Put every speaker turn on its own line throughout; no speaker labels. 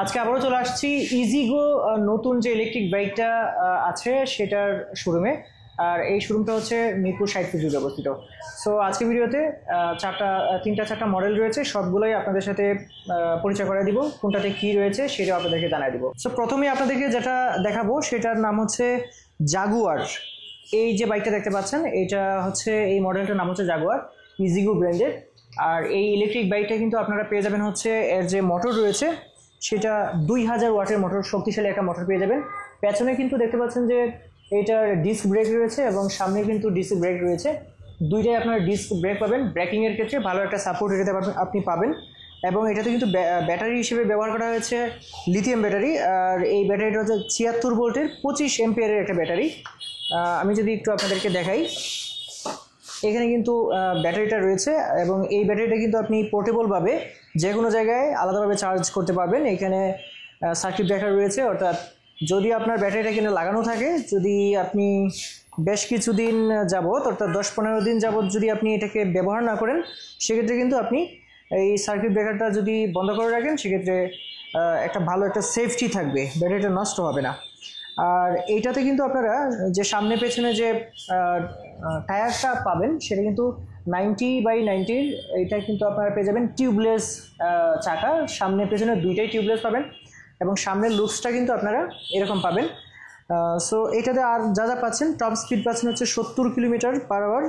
আজকে আবারও চলে আসছি ইজিগো নতুন যে ইলেকট্রিক বাইকটা আছে সেটার শোরুমে। আর এই শোরুমটা হচ্ছে মিরপুর 60 ফিট রোডে অবস্থিত। সো আজকে ভিডিওতে তিনটা চারটা মডেল রয়েছে, সবগুলোই আপনাদের সাথে পরিচয় করে দিব, কোনটাতে কি রয়েছে সেটাও আপনাদেরকে জানাই দিব। সো প্রথমেই আপনাদেরকে যেটা দেখাবো সেটার নাম হচ্ছে জাগুয়ার। এই যে বাইকটা দেখতে পাচ্ছেন এটা হচ্ছে, এই মডেলটার নাম হচ্ছে জাগুয়ার ইজিগো ব্র্যান্ডের। আর এই ইলেকট্রিক বাইকটা কিন্তু আপনারা পেয়ে যাবেন হচ্ছে এর যে মোটর রয়েছে সেটা 2000 ওয়াটের মোটর, শক্তিশালী একটা মোটর পেয়ে যাবেন। পেছনে কিন্তু দেখতে পাচ্ছেন যে এইটার ডিস্ক ব্রেক রয়েছে এবং সামনে কিন্তু ডিস্ক ব্রেক রয়েছে, দুইটাই আপনারা ডিস্ক ব্রেক পাবেন। ব্রেকিংয়ের ক্ষেত্রে ভালো একটা সাপোর্ট এটাতে আপনি পাবেন। এবং এটাতে কিন্তু ব্যাটারি হিসেবে ব্যবহার করা হয়েছে লিথিয়াম ব্যাটারি। আর এই ব্যাটারিটা হচ্ছে 76 ভোল্টের 25 এম্পিয়ারের একটা ব্যাটারি। আমি যদি একটু আপনাদেরকে দেখাই, এখানে কিন্তু ব্যাটারিটা রয়েছে এবং এই ব্যাটারিটা কিন্তু আপনি পোর্টেবলভাবে যে কোনো জায়গায় আলাদাভাবে চার্জ করতে পারবেন। এখানে সার্কিট ব্রেকার রয়েছে, অর্থাৎ যদি আপনার ব্যাটারিটা কিনে লাগানো থাকে, যদি আপনি বেশ কিছুদিন যাবত অর্থাৎ 10-15 দিন যাবত যদি আপনি এটাকে ব্যবহার না করেন, সেক্ষেত্রে কিন্তু আপনি এই সার্কিট ব্রেকারটা যদি বন্ধ করে রাখেন, সেক্ষেত্রে একটা ভালো একটা সেফটি থাকবে, ব্যাটারিটা নষ্ট হবে না। আর এইটাতে কিন্তু আপনারা যে সামনে পেছনে যে টায়ারটা পাবেন সেটা কিন্তু 90/90, এটা কিন্তু আপনারা পেয়ে যাবেন টিউবলেস চাকা, সামনে পেছনে দুইটাই টিউবলেস পাবেন এবং সামনের লুকসটা কিন্তু আপনারা এরকম পাবেন। সো এটাতে আর যা যা পাচ্ছেন, টপ স্পিড পাচ্ছেন হচ্ছে 70 কিলোমিটার/আওয়ার,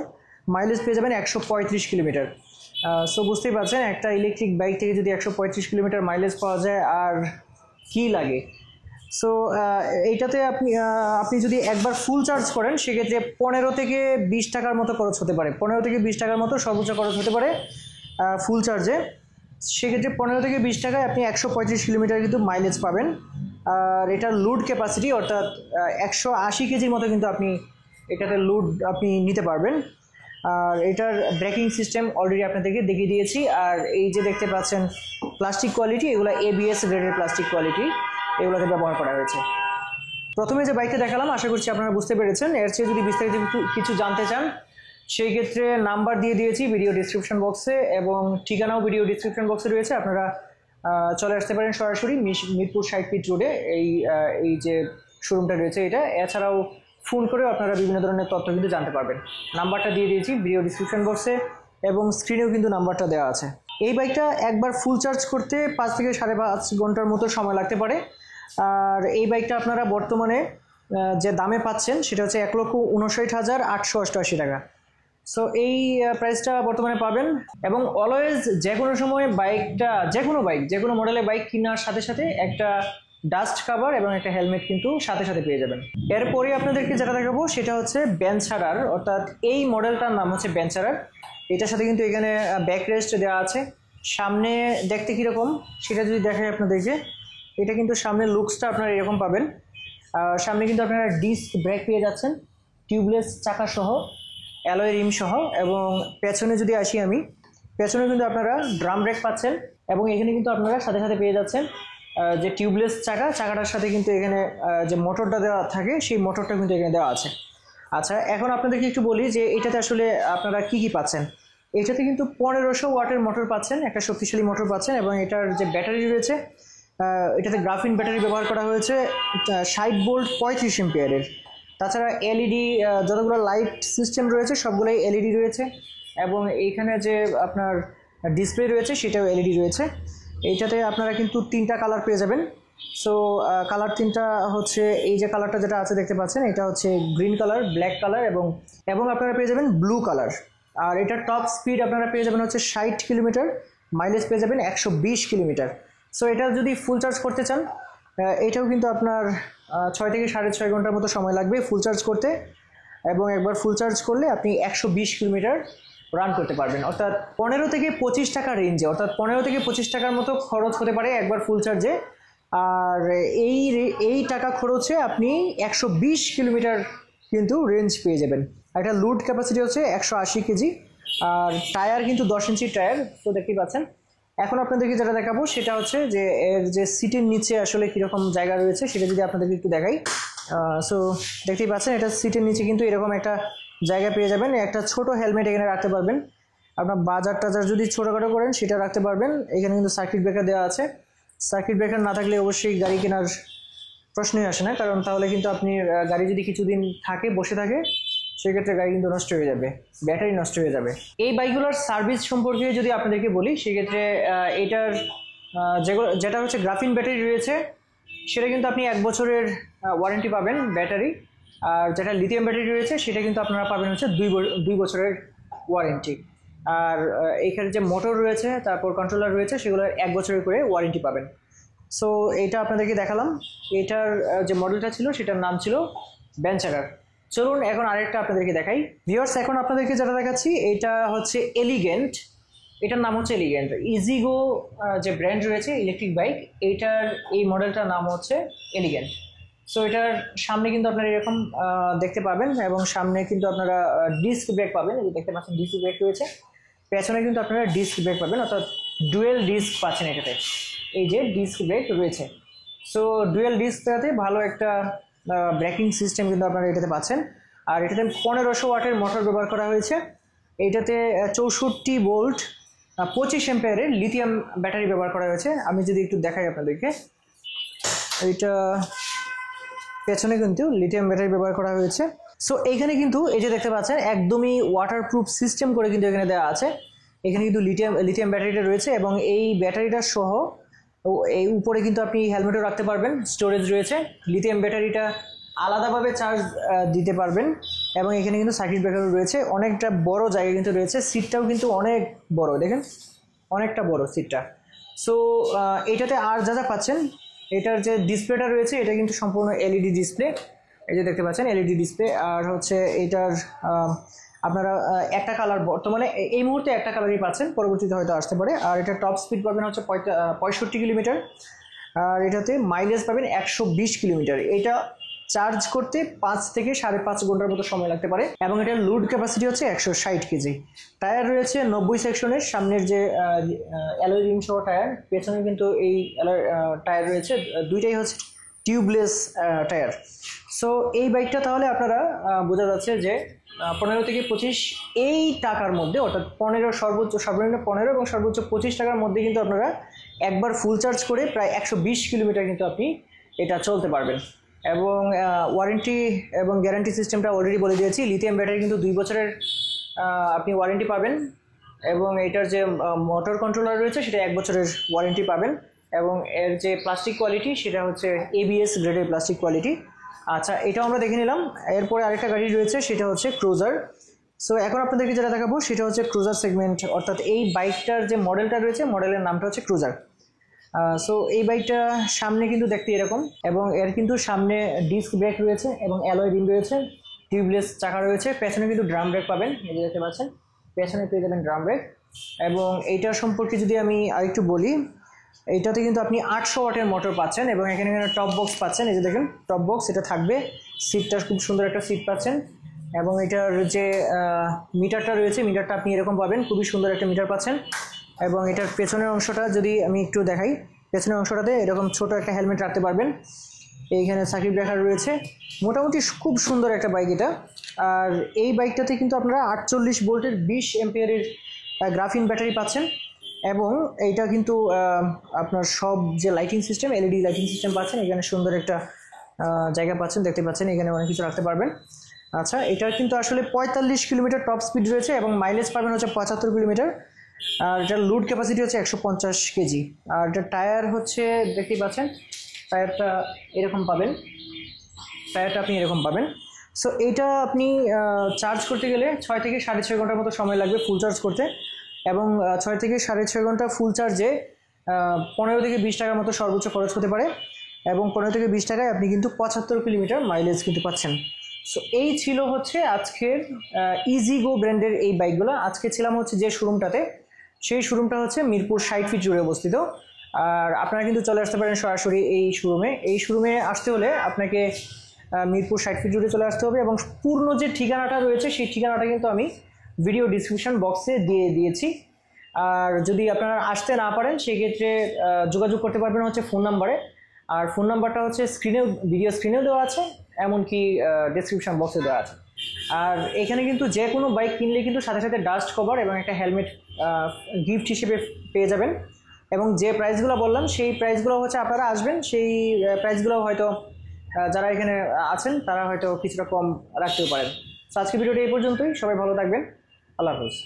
মাইলেজ পেয়ে যাবেন 135 কিলোমিটার। সো বুঝতেই পারছেন একটা ইলেকট্রিক বাইক থেকে যদি 135 কিলোমিটার মাইলেজ পাওয়া যায় আর কি লাগে। সো এইটাতে আপনি যদি একবার ফুল চার্জ করেন, সেক্ষেত্রে 15 থেকে 20 টাকার মতো খরচ হতে পারে, 15 থেকে 20 টাকার মতো সর্বোচ্চ খরচ হতে পারে ফুল চার্জে। সেক্ষেত্রে 15 থেকে 20 টাকায় আপনি 135 কিলোমিটার কিন্তু মাইলেজ পাবেন। আর এটার লোড ক্যাপাসিটি অর্থাৎ 180 কেজির মতো কিন্তু আপনি এটাতে লোড আপনি নিতে পারবেন। আর এটার ব্রেকিং সিস্টেম অলরেডি আপনাদেরকে দেখিয়ে দিয়েছি। আর এই যে দেখতে পাচ্ছেন প্লাস্টিক কোয়ালিটি, এগুলো ABS গ্রেডের প্লাস্টিক কোয়ালিটি, এগুলোতে ব্যবহার করা হয়েছে। প্রথমে যে বাইকটা দেখালাম, আশা করছি আপনারা বুঝতে পেরেছেন। এর চেয়ে যদি বিস্তারিত কিছু জানতে চান, সেই ক্ষেত্রে নাম্বার দিয়ে দিয়েছি ভিডিও ডিসক্রিপশন বক্সে এবং ঠিকানাও ভিডিও ডিসক্রিপশন বক্সে রয়েছে। আপনারা চলে আসতে পারেন সরাসরি মিরপুর 60 ফিট রোডে এই যে শোরুমটা রয়েছে এটা। এছাড়াও ফোন করেও আপনারা বিভিন্ন ধরনের তথ্য কিন্তু জানতে পারবেন। নাম্বারটা দিয়ে দিয়েছি ভিডিও ডিসক্রিপশন বক্সে এবং স্ক্রিনেও কিন্তু নাম্বারটা দেওয়া আছে। এই বাইকটা একবার ফুল চার্জ করতে 5 থেকে 5.5 ঘন্টার মতো সময় লাগতে পারে। আর এই বাইকটা আপনারা বর্তমানে যে দামে পাচ্ছেন সেটা হচ্ছে 1,59,888 টাকা। সো এই প্রাইসটা বর্তমানে পাবেন এবং অলওয়েজ যে কোনো সময় বাইকটা, যে কোনো মডেলের বাইক কেনার সাথে সাথে একটা ডাস্ট কাভার এবং একটা হেলমেট কিন্তু সাথে সাথে পেয়ে যাবেন। এরপরে আপনাদেরকে যেটা দেখাবো সেটা হচ্ছে বেঞ্চারার, অর্থাৎ এই মডেলটার নাম হচ্ছে বেঞ্চারার। এটার সাথে কিন্তু এখানে ব্যাক রেস্ট দেওয়া আছে। সামনে দেখতে কীরকম সেটা যদি দেখাই আপনাদেরকে, এটা কিন্তু সামনের লুকসটা আপনারা এরকম পাবেন। সামনে কিন্তু আপনারা ডিস্ক ব্রেক পেয়ে যাচ্ছেন, টিউবলেস চাকা সহ, অ্যালয় রিম সহ। এবং পেছনে যদি আসি আমি, পেছনে কিন্তু আপনারা ড্রাম ব্রেক পাচ্ছেন এবং এখানে কিন্তু আপনারা সাথে সাথে পেয়ে যাচ্ছেন যে টিউবলেস চাকাটার সাথে কিন্তু এখানে যে মোটরটা দেওয়া থাকে সেই মোটরটা কিন্তু এখানে দেওয়া আছে। আচ্ছা, এখন আপনাদেরকে একটু বলি যে এটাতে আসলে আপনারা কি কি পাচ্ছেন। এটাতে কিন্তু 1500 ওয়াটের মোটর পাচ্ছেন, একটা শক্তিশালী মোটর পাচ্ছেন এবং এটার যে ব্যাটারি রয়েছে এটাতে গ্রাফিন ব্যাটারি ব্যবহার করা হয়েছে 60 ভোল্ট 35 এম্পিয়ারের। তাছাড়া এলইডি যতগুলো লাইট সিস্টেম রয়েছে সবগুলোই এলইডি রয়েছে এবং এইখানে যে আপনার ডিসপ্লে রয়েছে সেটাও এলইডি রয়েছে। এইটাতে আপনারা কিন্তু 3টা কালার পেয়ে যাবেন। সো কালার 3টা হচ্ছে, এই যে কালারটা যেটা আছে দেখতে পাচ্ছেন এটা হচ্ছে গ্রিন কালার, ব্ল্যাক কালার এবং আপনারা পেয়ে যাবেন ব্লু কালার। আর এটার টপ স্পিড আপনারা পেয়ে যাবেন হচ্ছে 60 কিলোমিটার, মাইলেজ পেয়ে যাবেন 120 কিলোমিটার। সো এটা যদি ফুল চার্জ করতে চান, এটাও কিন্তু আপনার 6 থেকে 6.5 ঘন্টার মতো সময় লাগবে ফুল চার্জ করতে এবং একবার ফুল চার্জ করলে আপনি 120 কিলোমিটার রান করতে পারবেন। অর্থাৎ 15 থেকে 25 টাকা রেঞ্জে, অর্থাৎ 15 থেকে 25 টাকার মতো খরচ হতে পারে একবার ফুল চার্জে। আর এই টাকা খরচে আপনি 120 কিলোমিটার কিন্তু রেঞ্জ পেয়ে যাবেন। আর এটা লোড ক্যাপাসিটি হচ্ছে 180 কেজি আর টায়ার কিন্তু 10 ইঞ্চির টায়ার। তো দেখতেই পাচ্ছেন। এখন আপনাদেরকে যেটা দেখাবো সেটা হচ্ছে যে এর যে সিটের নিচে আসলে কীরকম জায়গা রয়েছে সেটা যদি আপনাদেরকে একটু দেখাই। সো দেখতেই পাচ্ছেন এটা সিটের নিচে কিন্তু এরকম একটা জায়গা পেয়ে যাবেন। একটা ছোট হেলমেট এখানে রাখতে পারবেন। আপনার বাজার টাজার যদি ছোটোখাটো করেন সেটা রাখতে পারবেন। এখানে কিন্তু সার্কিট ব্রেকার দেওয়া আছে, সার্কিট ব্রেকার না থাকলে অবশ্যই গাড়ি কেনার প্রশ্নই আসে না, কারণ তাহলে কিন্তু আপনি গাড়ি যদি কিছুদিন থাকে বসে থাকে সেক্ষেত্রে গাড়ি কিন্তু নষ্ট হয়ে যাবে, ব্যাটারি নষ্ট হয়ে যাবে। এই বাইকগুলোর সার্ভিস সম্পর্কে যদি আপনাদেরকে বলি সেক্ষেত্রে এটার যেটা হচ্ছে গ্রাফিন ব্যাটারি রয়েছে সেটা কিন্তু আপনি 1 বছরের ওয়ারেন্টি পাবেন ব্যাটারি, আর যেটা লিথিয়াম ব্যাটারি রয়েছে সেটা কিন্তু আপনারা পাবেন হচ্ছে 2 বছরের ওয়ারেন্টি। আর এইখানে যে মোটর রয়েছে তারপর কন্ট্রোলার রয়েছে সেগুলো 1 বছরের করে ওয়ারেন্টি পাবেন। সো এটা আপনাদেরকে দেখালাম। এটার যে মডেলটা ছিল সেটার নাম ছিল ভেঞ্চারার। চলুন এখন আরেকটা আপনাদেরকে দেখাই ভিউয়ার্স। এখন আপনাদেরকে যেটা দেখাচ্ছি এটা হচ্ছে এলিগেন্ট, এটার নাম হচ্ছে এলিগেন্ট। ইজিগো যে ব্র্যান্ড রয়েছে ইলেকট্রিক বাইক, এইটার এই মডেলটার নাম হচ্ছে এলিগেন্ট। সো এটার সামনে কিন্তু আপনারা এরকম দেখতে পাবেন, এবং সামনে কিন্তু আপনারা ডিস্ক ব্রেক পাবেন, এই যে দেখতে পাচ্ছেন ডিস্ক ব্রেক রয়েছে। পেছনে কিন্তু আপনারা ডিস্ক ব্রেক পাবেন, অর্থাৎ ডুয়েল ডিস্ক পাচ্ছেন এটাতে, এই যে ডিস্ক ব্রেক রয়েছে। সো ডুয়েল ডিস্কটাতে ভালো একটা ব্রেকিং সিস্টেম কিন্তু আপনারা এটাতে পাচ্ছেন। আর এটাতে 1500 ওয়াটের মোটর ব্যবহার করা হয়েছে। এইটাতে 64 ভোল্ট 25 অ্যাম্পিয়ারের লিথিয়াম ব্যাটারি ব্যবহার করা হয়েছে। আমি যদি একটু দেখাই আপনাদেরকে, এইটা পেছনে কিন্তু লিথিয়াম ব্যাটারি ব্যবহার করা হয়েছে। সো এইখানে কিন্তু এই যে দেখতে পাচ্ছেন একদমই ওয়াটারপ্রুফ সিস্টেম করে কিন্তু এখানে দেওয়া আছে। এখানে কিন্তু লিথিয়াম ব্যাটারিটা রয়েছে, এবং এই ব্যাটারিটা সহ এই উপরে কিন্তু আপনি হেলমেটও রাখতে পারবেন, স্টোরেজ রয়েছে। লিথিয়াম ব্যাটারিটা আলাদাভাবে চার্জ দিতে পারবেন, এবং এখানে কিন্তু সার্কিট ব্রেকারও রয়েছে। অনেকটা বড় জায়গা কিন্তু রয়েছে, সিটটাও কিন্তু অনেক বড়, দেখেন অনেকটা বড় সিটটা। সো এটাতে আর যা যা পাচ্ছেন, এটার যে ডিসপ্লেটা রয়েছে এটা কিন্তু সম্পূর্ণ এলইডি ডিসপ্লে, এই যে দেখতে পাচ্ছেন এলইডি ডিসপ্লে। আর হচ্ছে এটার আপনারা একটা কালার বর্তমানে এই মুহূর্তে একটা কালারই পাচ্ছেন, পরবর্তীতে হয়তো আসতে পারে। আর এটা টপ স্পিড পাবেন হচ্ছে 65 কিলোমিটার, আর এটাতে মাইলেজ পাবেন 120 কিলোমিটার। এটা চার্জ করতে 5 থেকে 5.5 ঘন্টার মতো সময় লাগতে পারে, এবং এটার লোড ক্যাপাসিটি হচ্ছে 160 কেজি। টায়ার রয়েছে 90 সেকশনের, সামনের যে অ্যালয় রিম সহ টায়ার, পেছনে কিন্তু এই টায়ার রয়েছে, দুইটাই হচ্ছে টিউবলেস টায়ার। সো এই বাইকটা তাহলে আপনারা বোঝা যাচ্ছে যে 15 থেকে 25 এই টাকার মধ্যে, অর্থাৎ 15 সর্বনিম্ন 15 এবং সর্বোচ্চ 25 টাকার মধ্যে কিন্তু আপনারা একবার ফুল চার্জ করে প্রায় 120 কিলোমিটার কিন্তু আপনি এটা চলতে পারবেন। এবং ওয়ারেন্টি এবং গ্যারান্টি সিস্টেমটা অলরেডি বলে দিয়েছি। লিথিয়াম ব্যাটারি কিন্তু 2 বছরের আপনি ওয়ারেন্টি পাবেন, এবং এটার যে মোটর কন্ট্রোলার রয়েছে সেটা 1 বছরের ওয়ারেন্টি পাবেন, এবং এর যে প্লাস্টিক কোয়ালিটি সেটা হচ্ছে ABS গ্রেডের প্লাস্টিক কোয়ালিটি। আচ্ছা, এটাও আমরা দেখে নিলাম। এরপরে আরেকটা গাড়ি রয়েছে সেটা হচ্ছে ক্রুজার। সো এখন আপনাদেরকে যেটা দেখাবো সেটা হচ্ছে ক্রুজার সেগমেন্ট, অর্থাৎ এই বাইকটার যে মডেলটা রয়েছে মডেলের নামটা হচ্ছে ক্রুজার। সো এই বাইকটা সামনে কিন্তু দেখতে এরকম, এবং এর কিন্তু সামনে ডিস্ক ব্রেক রয়েছে এবং অ্যালয় রিম রয়েছে, টিউবলেস চাকা রয়েছে। পেছনে কিন্তু ড্রাম ব্রেক পাবেন, এই যে দেখতে পাচ্ছেন পেছনে পেয়ে যাবেন ড্রাম ব্রেক। এবং এইটার সম্পর্কে যদি আমি আরেকটু বলি, এইটাতে কিন্তু আপনি 800 ওয়াটের মোটর পাচ্ছেন, এবং এখানে টপ বক্স পাচ্ছেন, এই যে দেখেন টপ বক্স এটা থাকবে। সিটটা খুব সুন্দর একটা সিট পাচ্ছেন, এবং এটার যে মিটারটা রয়েছে মিটারটা আপনি এরকম পাবেন, খুবই সুন্দর একটা মিটার পাচ্ছেন। এবং এটার পেছনের অংশটা যদি আমি একটু দেখাই, পেছনের অংশটাতে এরকম ছোট একটা হেলমেট রাখতে পারবেন। এইখানে সার্কিট ব্রেকার রয়েছে, মোটামুটি খুব সুন্দর একটা বাইক এটা। আর এই বাইকটাতে কিন্তু আপনারা 48 ভোল্টের 20 অ্যাম্পিয়ারের গ্রাফিন ব্যাটারি পাচ্ছেন, এবং এইটা কিন্তু আপনার সব যে lighting system LED lighting system পাচ্ছেন। এখানে সুন্দর একটা জায়গা পাচ্ছেন, দেখতে পাচ্ছেন এখানে অনেক কিছু রাখতে পারবেন। আচ্ছা, এটার কিন্তু আসলে 45 কিলোমিটার টপ স্পিড রয়েছে, এবং মাইলেজ পাবেন হচ্ছে 75 কিলোমিটার। আর এটার লোড ক্যাপাসিটি হচ্ছে 150 কেজি। আর এটার টায়ার হচ্ছে দেখতেই পাচ্ছেন, টায়ারটা এরকম পাবেন, টায়ারটা আপনি এরকম পাবেন। সো এইটা আপনি চার্জ করতে গেলে 6 থেকে 6.5 ঘন্টার মতো সময় লাগবে ফুল চার্জ করতে, এবং 6 থেকে 6.5 ঘন্টা ফুল চার্জে 15 থেকে 20 টাকার মতো সর্বোচ্চ খরচ হতে পারে, এবং 15 থেকে 20 টাকায় আপনি কিন্তু 75 কিলোমিটার মাইলেজ কিন্তু পাচ্ছেন। সো এই ছিল হচ্ছে আজকের ইজিগো ব্র্যান্ডের এই বাইকগুলো। আজকে ছিলাম হচ্ছে যে শোরুমটাতে, সেই শোরুমটা হচ্ছে মিরপুর 60 ফিট জুড়ে অবস্থিত। আর আপনারা কিন্তু চলে আসতে পারেন সরাসরি এই শোরুমে আসতে হলে আপনাকে মিরপুর 60 ফিট জুড়ে চলে আসতে হবে, এবং পূর্ণ যে ঠিকানাটা রয়েছে সেই ঠিকানাটা কিন্তু আমি ভিডিও ডিসক্রিপশন বক্সে দিয়ে দিয়েছি। আর যদি আপনারা আসতে না পারেন সেক্ষেত্রে যোগাযোগ করতে পারবেন হচ্ছে ফোন নাম্বারে, আর ফোন নাম্বারটা হচ্ছে ভিডিও স্ক্রিনেও দেওয়া আছে, এমনকি ডিসক্রিপশন বক্সে দেওয়া আছে। আর এখানে কিন্তু যে কোনো বাইক কিনলে কিন্তু সাথে সাথে ডাস্ট কভার এবং একটা হেলমেট গিফট হিসেবে পেয়ে যাবেন। এবং যে প্রাইসগুলো বললাম সেই প্রাইসগুলো হচ্ছে আপনারা আসবেন, সেই প্রাইসগুলো হয়তো যারা এখানে আছেন তারা হয়তো কিছুটা কম রাখতেও পারেন। তো আজকে ভিডিওটি এই পর্যন্তই, সবাই ভালো থাকবেন, আল্লাহ হাফিজ।